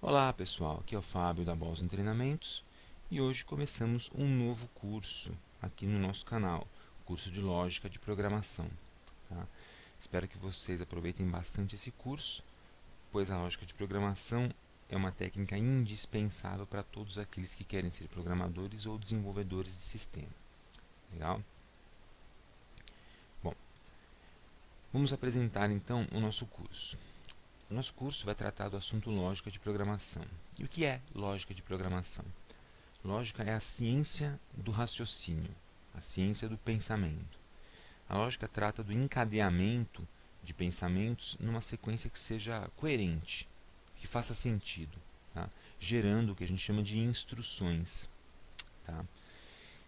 Olá pessoal, aqui é o Fábio da Bolsa em Treinamentos e hoje começamos um novo curso aqui no nosso canal, curso de Lógica de Programação. Tá? Espero que vocês aproveitem bastante esse curso, pois a lógica de programação é uma técnica indispensável para todos aqueles que querem ser programadores ou desenvolvedores de sistema. Legal? Bom, vamos apresentar então o nosso curso. O nosso curso vai tratar do assunto lógica de programação. E o que é lógica de programação? Lógica é a ciência do raciocínio, a ciência do pensamento. A lógica trata do encadeamento de pensamentos numa sequência que seja coerente, que faça sentido, tá? Gerando o que a gente chama de instruções. Tá?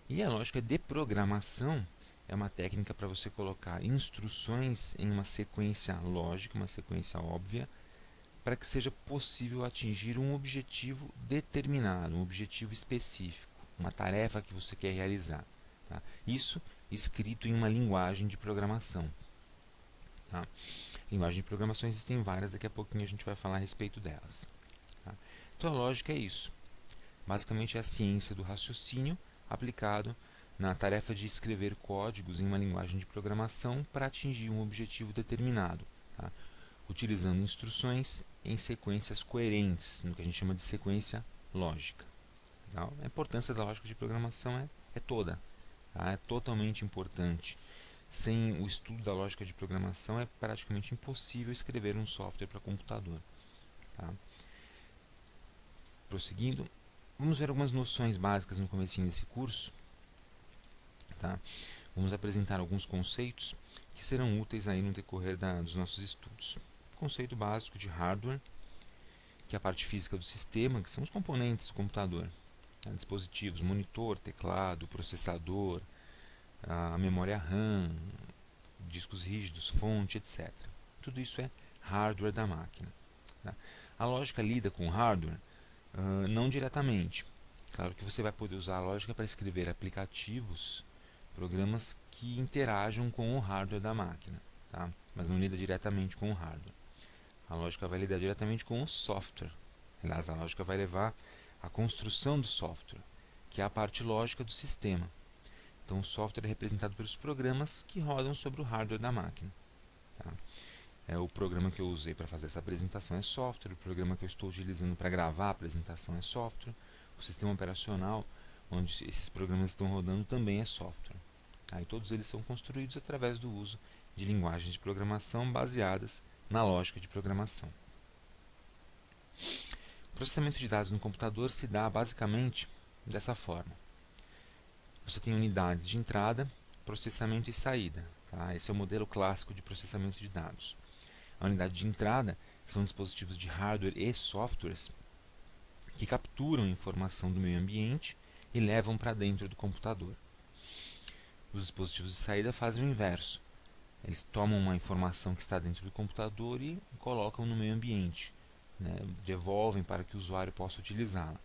E a lógica de programação é uma técnica para você colocar instruções em uma sequência lógica, uma sequência óbvia, para que seja possível atingir um objetivo determinado, um objetivo específico, uma tarefa que você quer realizar. Tá? Isso escrito em uma linguagem de programação. Tá? Linguagem de programação existem várias, daqui a pouquinho a gente vai falar a respeito delas. Tá? Então a lógica é isso. Basicamente é a ciência do raciocínio aplicado na tarefa de escrever códigos em uma linguagem de programação para atingir um objetivo determinado. Tá? Utilizando instruções em sequências coerentes, no que a gente chama de sequência lógica. Legal? A importância da lógica de programação é toda, tá? É totalmente importante. Sem o estudo da lógica de programação é praticamente impossível escrever um software para computador. Tá? Prosseguindo, vamos ver algumas noções básicas no comecinho desse curso. Tá? Vamos apresentar alguns conceitos que serão úteis aí no decorrer dos nossos estudos. Conceito básico de hardware, que é a parte física do sistema, que são os componentes do computador. Tá? Dispositivos, monitor, teclado, processador, a memória RAM, discos rígidos, fonte, etc. Tudo isso é hardware da máquina. Tá? A lógica lida com hardware não diretamente. Claro que você vai poder usar a lógica para escrever aplicativos, programas que interajam com o hardware da máquina, tá? Mas não lida diretamente com o hardware. A lógica vai lidar diretamente com o software. Aliás, a lógica vai levar à construção do software, que é a parte lógica do sistema. Então, o software é representado pelos programas que rodam sobre o hardware da máquina. Tá? O programa que eu usei para fazer essa apresentação é software, o programa que eu estou utilizando para gravar a apresentação é software, o sistema operacional onde esses programas estão rodando também é software. Tá? E todos eles são construídos através do uso de linguagens de programação baseadas na lógica de programação. O processamento de dados no computador se dá basicamente dessa forma. Você tem unidades de entrada, processamento e saída. Tá? Esse é o modelo clássico de processamento de dados. A unidade de entrada são dispositivos de hardware e softwares que capturam informação do meio ambiente e levam para dentro do computador. Os dispositivos de saída fazem o inverso. Eles tomam uma informação que está dentro do computador e colocam no meio ambiente, né? Devolvem para que o usuário possa utilizá-la.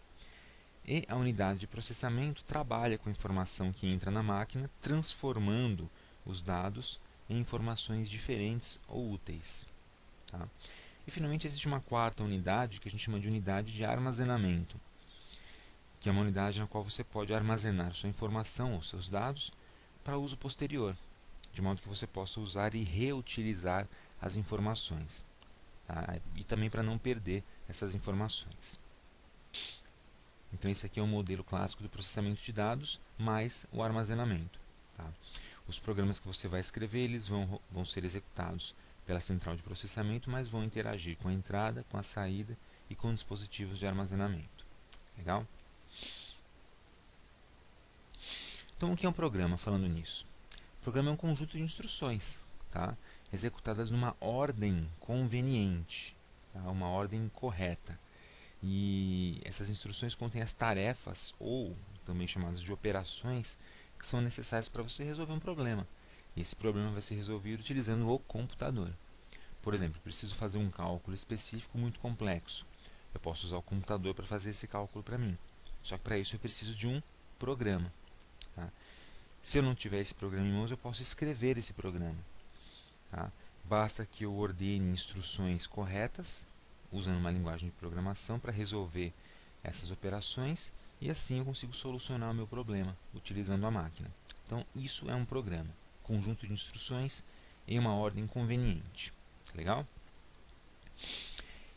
E a unidade de processamento trabalha com a informação que entra na máquina, transformando os dados em informações diferentes ou úteis. Tá? E finalmente existe uma quarta unidade que a gente chama de unidade de armazenamento, que é uma unidade na qual você pode armazenar sua informação ou seus dados para uso posterior, de modo que você possa usar e reutilizar as informações, tá? E também para não perder essas informações. Então esse aqui é o modelo clássico do processamento de dados mais o armazenamento. Tá? Os programas que você vai escrever eles vão ser executados pela central de processamento, mas vão interagir com a entrada, com a saída e com dispositivos de armazenamento. Legal? Então o que é um programa falando nisso? O programa é um conjunto de instruções, tá? Executadas numa ordem conveniente, tá? Uma ordem correta. E essas instruções contêm as tarefas, ou também chamadas de operações, que são necessárias para você resolver um problema. E esse problema vai ser resolvido utilizando o computador. Por exemplo, preciso fazer um cálculo específico muito complexo. Eu posso usar o computador para fazer esse cálculo para mim. Só que para isso eu preciso de um programa. Tá? Se eu não tiver esse programa em mãos, eu posso escrever esse programa. Tá? Basta que eu ordene instruções corretas usando uma linguagem de programação para resolver essas operações e assim eu consigo solucionar o meu problema utilizando a máquina. Então, isso é um programa, conjunto de instruções em uma ordem conveniente. Legal?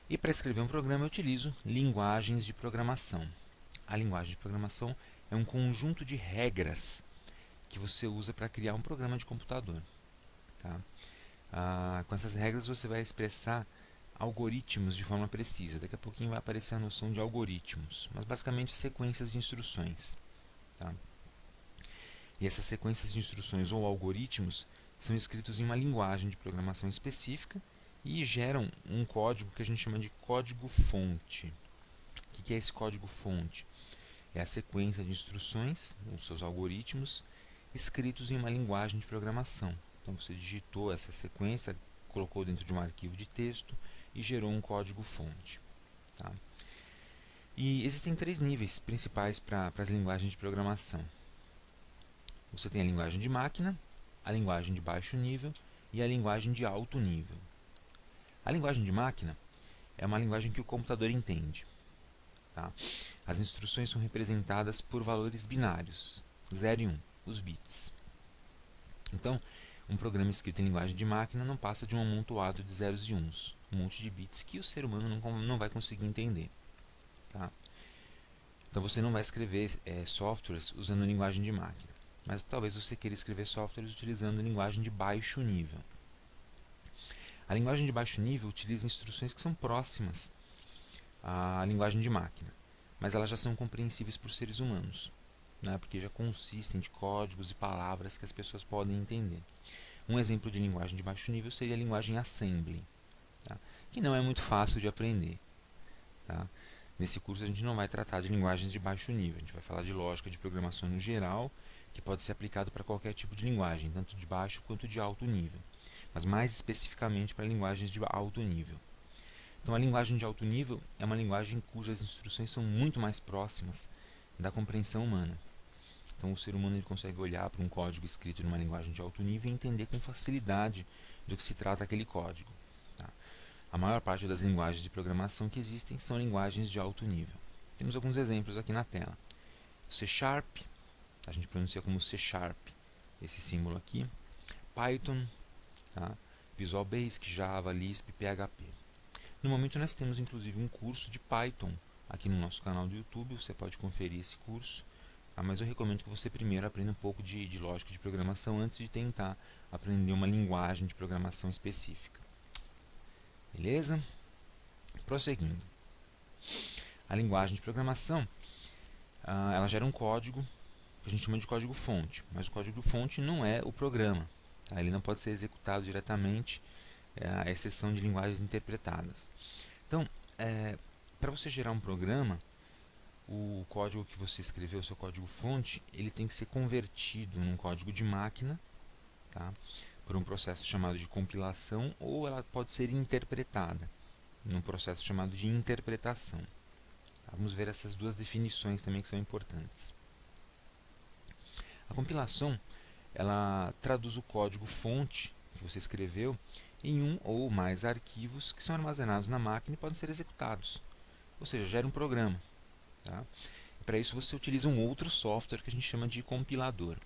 E para escrever um programa eu utilizo linguagens de programação. A linguagem de programação é um conjunto de regras que você usa para criar um programa de computador. Tá? Com essas regras você vai expressar algoritmos de forma precisa. Daqui a pouquinho vai aparecer a noção de algoritmos, mas basicamente sequências de instruções. Tá? E essas sequências de instruções ou algoritmos são escritos em uma linguagem de programação específica e geram um código que a gente chama de código-fonte. O que é esse código-fonte? É a sequência de instruções, os seus algoritmos, escritos em uma linguagem de programação. Então você digitou essa sequência, colocou dentro de um arquivo de texto e gerou um código-fonte. Tá? E existem 3 níveis principais para as linguagens de programação. Você tem a linguagem de máquina, a linguagem de baixo nível e a linguagem de alto nível. A linguagem de máquina é uma linguagem que o computador entende. Tá? As instruções são representadas por valores binários, 0 e 1, os bits. Então, um programa escrito em linguagem de máquina não passa de um amontoado de zeros e uns, um monte de bits que o ser humano não vai conseguir entender. Tá? Então você não vai escrever softwares usando linguagem de máquina, mas talvez você queira escrever softwares utilizando linguagem de baixo nível. A linguagem de baixo nível utiliza instruções que são próximas à linguagem de máquina, mas elas já são compreensíveis por seres humanos, né, porque já consistem de códigos e palavras que as pessoas podem entender. Um exemplo de linguagem de baixo nível seria a linguagem Assembly, tá, que não é muito fácil de aprender. Tá? Nesse curso a gente não vai tratar de linguagens de baixo nível, a gente vai falar de lógica de programação no geral, que pode ser aplicado para qualquer tipo de linguagem, tanto de baixo quanto de alto nível, mas mais especificamente para linguagens de alto nível. Então a linguagem de alto nível é uma linguagem cujas instruções são muito mais próximas da compreensão humana. Então o ser humano ele consegue olhar para um código escrito numa linguagem de alto nível e entender com facilidade do que se trata aquele código. Tá? A maior parte das linguagens de programação que existem são linguagens de alto nível. Temos alguns exemplos aqui na tela. C Sharp, a gente pronuncia como C Sharp, esse símbolo aqui. Python, tá? Visual Basic, Java, Lisp, PHP. No momento nós temos inclusive um curso de Python aqui no nosso canal do YouTube, você pode conferir esse curso, tá? Mas eu recomendo que você primeiro aprenda um pouco de lógica de programação antes de tentar aprender uma linguagem de programação específica. Beleza? Prosseguindo. A linguagem de programação ela gera um código que a gente chama de código-fonte, mas o código-fonte não é o programa. Tá? Ele não pode ser executado diretamente, à exceção de linguagens interpretadas. Então, para você gerar um programa, o código que você escreveu, o seu código-fonte, ele tem que ser convertido num código de máquina, tá? Por um processo chamado de compilação, ou ela pode ser interpretada num processo chamado de interpretação. Tá? Vamos ver essas duas definições também que são importantes. A compilação, ela traduz o código-fonte que você escreveu em um ou mais arquivos que são armazenados na máquina e podem ser executados. Ou seja, gera um programa. Tá? Para isso você utiliza um outro software que a gente chama de compilador.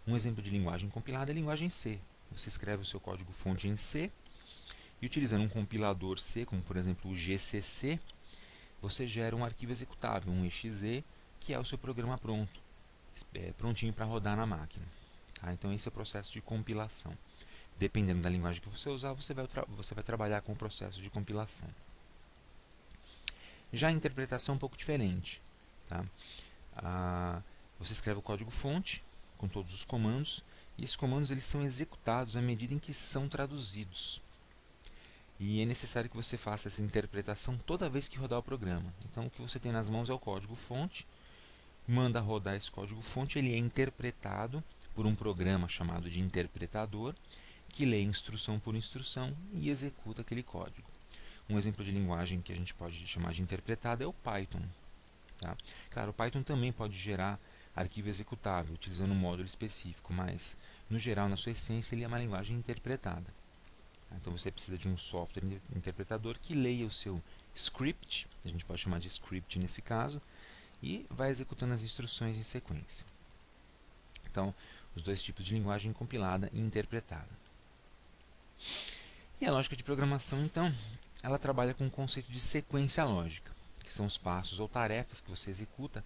Um exemplo de linguagem compilada é a linguagem C. Você escreve o seu código-fonte em C e utilizando um compilador C, como por exemplo o GCC, você gera um arquivo executável, um exe, que é o seu programa pronto, prontinho para rodar na máquina. Tá? Então esse é o processo de compilação. Dependendo da linguagem que você usar, você vai trabalhar com o processo de compilação. Já a interpretação é um pouco diferente. Tá? Você escreve o código-fonte com todos os comandos, e esses comandos eles são executados à medida em que são traduzidos. E é necessário que você faça essa interpretação toda vez que rodar o programa. Então o que você tem nas mãos é o código-fonte, manda rodar esse código-fonte, ele é interpretado por um programa chamado de interpretador, que lê instrução por instrução e executa aquele código. Um exemplo de linguagem que a gente pode chamar de interpretada é o Python. Tá? Claro, o Python também pode gerar arquivo executável, utilizando um módulo específico, mas, no geral, na sua essência, ele é uma linguagem interpretada. Tá? Então você precisa de um software interpretador que leia o seu script, a gente pode chamar de script nesse caso, e vai executando as instruções em sequência. Então, os dois tipos de linguagem, compilada e interpretada. E a lógica de programação, então, ela trabalha com o conceito de sequência lógica, que são os passos ou tarefas que você executa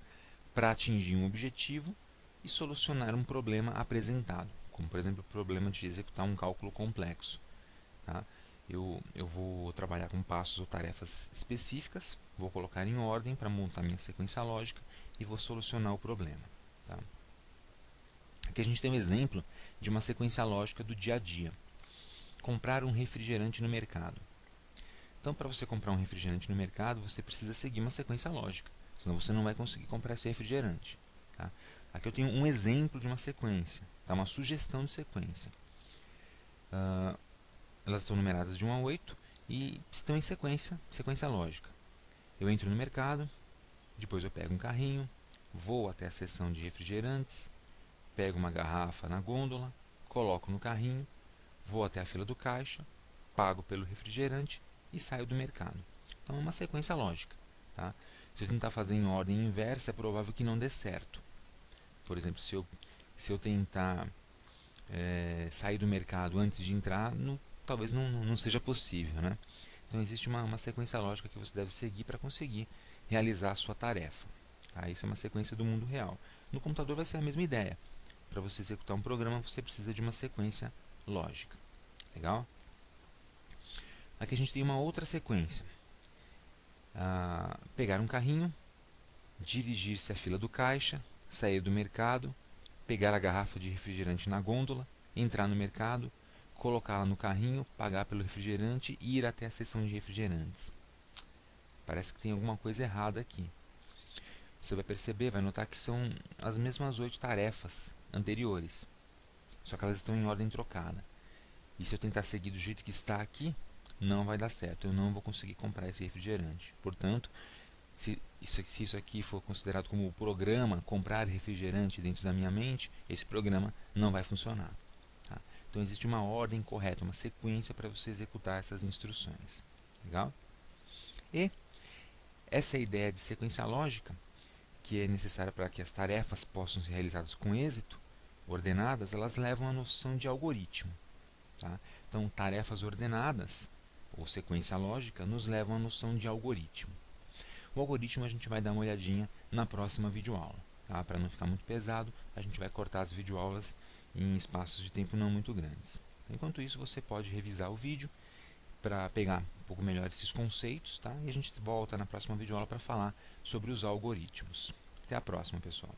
para atingir um objetivo e solucionar um problema apresentado, como, por exemplo, o problema de executar um cálculo complexo. Tá? Eu vou trabalhar com passos ou tarefas específicas, vou colocar em ordem para montar minha sequência lógica e vou solucionar o problema. Tá? Aqui a gente tem um exemplo de uma sequência lógica do dia a dia. Comprar um refrigerante no mercado. Então, para você comprar um refrigerante no mercado, você precisa seguir uma sequência lógica, senão você não vai conseguir comprar esse refrigerante. Tá? Aqui eu tenho um exemplo de uma sequência, tá? Uma sugestão de sequência. Elas estão numeradas de 1 a 8 e estão em sequência lógica. Eu entro no mercado, depois eu pego um carrinho, vou até a seção de refrigerantes, pego uma garrafa na gôndola, coloco no carrinho, vou até a fila do caixa, pago pelo refrigerante e saio do mercado. Então é uma sequência lógica. Tá? Se eu tentar fazer em ordem inversa, é provável que não dê certo. Por exemplo, se eu tentar sair do mercado antes de entrar, talvez não seja possível. Né? Então existe uma sequência lógica que você deve seguir para conseguir realizar a sua tarefa. Tá? Isso é uma sequência do mundo real. No computador vai ser a mesma ideia. Para você executar um programa, você precisa de uma sequência lógica. Legal? Aqui a gente tem uma outra sequência. Pegar um carrinho, dirigir-se à fila do caixa, sair do mercado, pegar a garrafa de refrigerante na gôndola, entrar no mercado, colocá-la no carrinho, pagar pelo refrigerante e ir até a seção de refrigerantes. Parece que tem alguma coisa errada aqui. Você vai perceber, vai notar que são as mesmas 8 tarefas anteriores, só que elas estão em ordem trocada. E se eu tentar seguir do jeito que está aqui, não vai dar certo, eu não vou conseguir comprar esse refrigerante. Portanto, se isso aqui for considerado como o programa comprar refrigerante dentro da minha mente, esse programa não vai funcionar. Tá? Então existe uma ordem correta, uma sequência para você executar essas instruções. Legal? E essa ideia de sequência lógica, que é necessária para que as tarefas possam ser realizadas com êxito, ordenadas, elas levam à noção de algoritmo. Tá? Então, tarefas ordenadas, ou sequência lógica, nos levam à noção de algoritmo. O algoritmo a gente vai dar uma olhadinha na próxima videoaula. Tá? Para não ficar muito pesado, a gente vai cortar as videoaulas em espaços de tempo não muito grandes. Enquanto isso, você pode revisar o vídeo para pegar um pouco melhor esses conceitos, tá? E a gente volta na próxima videoaula para falar sobre os algoritmos. Até a próxima, pessoal.